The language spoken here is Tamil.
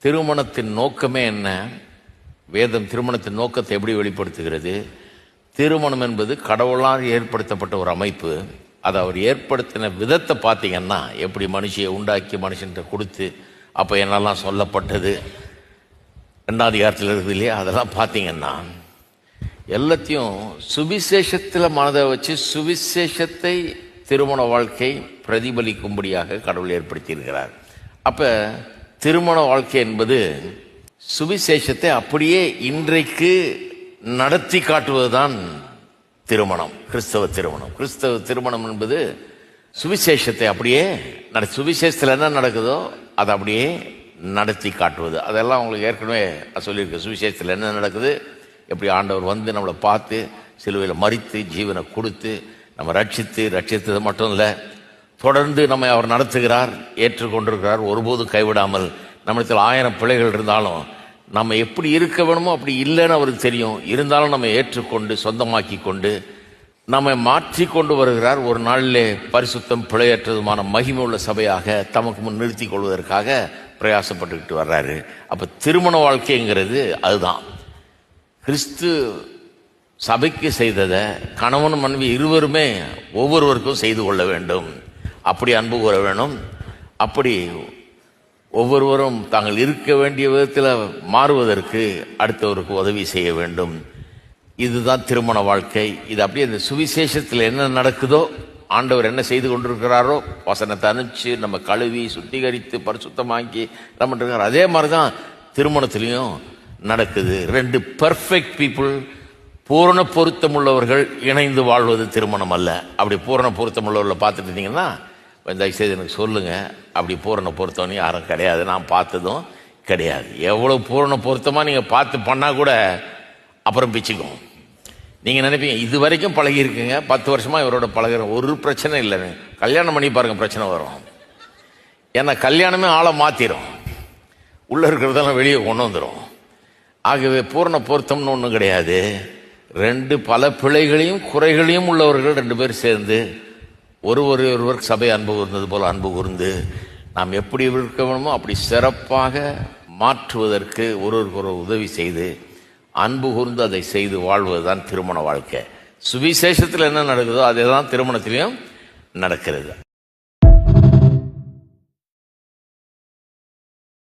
திருமணத்தின் நோக்கமே என்ன? வேதம் திருமணத்தின் நோக்கத்தை எப்படி வெளிப்படுத்துகிறது? திருமணம் என்பது கடவுளால் ஏற்படுத்தப்பட்ட ஒரு அமைப்பு. அதை அவர் ஏற்படுத்தின விதத்தை பார்த்தீங்கன்னா, எப்படி மனுஷியை உண்டாக்கி மனுஷன்கிட்ட கொடுத்து, அப்போ என்னெல்லாம் சொல்லப்பட்டது 2ஆம் அதிகாரத்தில் இருக்குது இல்லையா, அதெல்லாம் பார்த்தீங்கன்னா எல்லாத்தையும் சுவிசேஷத்தில் மனதை வச்சு சுவிசேஷத்தை திருமண வாழ்க்கை பிரதிபலிக்கும்படியாக கடவுள் ஏற்படுத்தியிருக்கிறார். அப்போ திருமண வாழ்க்கை என்பது சுவிசேஷத்தை அப்படியே இன்றைக்கு நடத்தி காட்டுவதுதான் திருமணம், கிறிஸ்தவ திருமணம். கிறிஸ்தவ திருமணம் என்பது சுவிசேஷத்தை அப்படியே சுவிசேஷத்தில் என்ன நடக்குதோ அதை அப்படியே நடத்தி காட்டுவது. அதெல்லாம் உங்களுக்கு ஏற்கனவே சொல்லியிருக்கேன். சுவிசேஷத்தில் என்ன நடக்குது, எப்படி ஆண்டவர் வந்து நம்மளை பார்த்து சிலுவையில் மரித்து ஜீவனை கொடுத்து நம்ம ரட்சித்தது மட்டும் இல்லை, தொடர்ந்து நம்மை அவர் நடத்துகிறார், ஏற்றுக்கொண்டிருக்கிறார், ஒருபோதும் கைவிடாமல். நம்மிடத்தில் 1000 பிள்ளைகள் இருந்தாலும் நம்ம எப்படி இருக்க வேணுமோ அப்படி இல்லைன்னு அவருக்கு தெரியும். இருந்தாலும் நம்ம ஏற்றுக்கொண்டு சொந்தமாக்கி கொண்டு நம்மை மாற்றி கொண்டு வருகிறார். ஒரு நாளிலே பரிசுத்தம் பிழையற்றதுமான மகிமை உள்ள சபையாக தமக்கு முன் நிறுத்தி கொள்வதற்காக பிரயாசப்பட்டுக்கிட்டு வர்றாரு. அப்போ திருமண வாழ்க்கைங்கிறது அதுதான். கிறிஸ்து சபைக்கு செய்ததை கணவன் மனைவி இருவருமே ஒவ்வொருவருக்கும் செய்து கொள்ள வேண்டும். அப்படி அன்பு கூற வேணும். அப்படி ஒவ்வொருவரும் தாங்கள் இருக்க வேண்டிய விதத்தில் மாறுவதற்கு அடுத்தவருக்கு உதவி செய்ய வேண்டும். இதுதான் திருமண வாழ்க்கை. இது அப்படியே இந்த சுவிசேஷத்தில் என்ன நடக்குதோ, ஆண்டவர் என்ன செய்து கொண்டிருக்கிறாரோ, வசனத்தை அனுப்பிச்சு நம்ம கழுவி சுத்திகரித்து பரிசுத்தமாக்கி நம்ம அதே மாதிரி தான் திருமணத்திலையும் நடக்குது. 2 பெர்ஃபெக்ட் பீப்புள், பூரண பொருத்தம் உள்ளவர்கள் இணைந்து வாழ்வது திருமணம் அல்ல. அப்படி பூரண பொருத்தம் உள்ளவர்களை பார்த்துட்டு இருந்தீங்கன்னா தயவுசெய்து எனக்கு சொல்லுங்க, அப்படி பூரண பொருத்தம்னு யாரும் கிடையாது, நான் பார்த்ததும் கிடையாது. எவ்வளோ பூரண பொருத்தமாக நீங்கள் பார்த்து பண்ணால் கூட அப்புறம் பிச்சுக்கும். நீங்கள் நினைப்பீங்க இது வரைக்கும் பழகிருக்குங்க, 10 வருஷமாக இவரோட பழகிற ஒரு பிரச்சனை இல்லைன்னு. கல்யாணம் பண்ணி பாருங்க, பிரச்சனை வரும். ஏன்னா கல்யாணமே ஆளை மாற்றிடும், உள்ளே இருக்கிறதெல்லாம் வெளியே கொண்டு வந்துடும். ஆகவே பூரண பொருத்தம்னு ஒன்றும் கிடையாது. 2 பல பிழைகளையும் குறைகளையும் உள்ளவர்கள் 2 பேர் சேர்ந்து ஒருவர் சபை அன்பு கூர்ந்தது போல அன்பு கூர்ந்து நாம் எப்படி இருக்க வேணுமோ அப்படி சிறப்பாக மாற்றுவதற்கு ஒருவருக்கு உதவி செய்து அன்பு கூர்ந்து அதை செய்து வாழ்வதுதான் திருமண வாழ்க்கை. சுவிசேஷத்தில் என்ன நடக்குதோ அதே தான் திருமணத்திலையும் நடக்கிறது.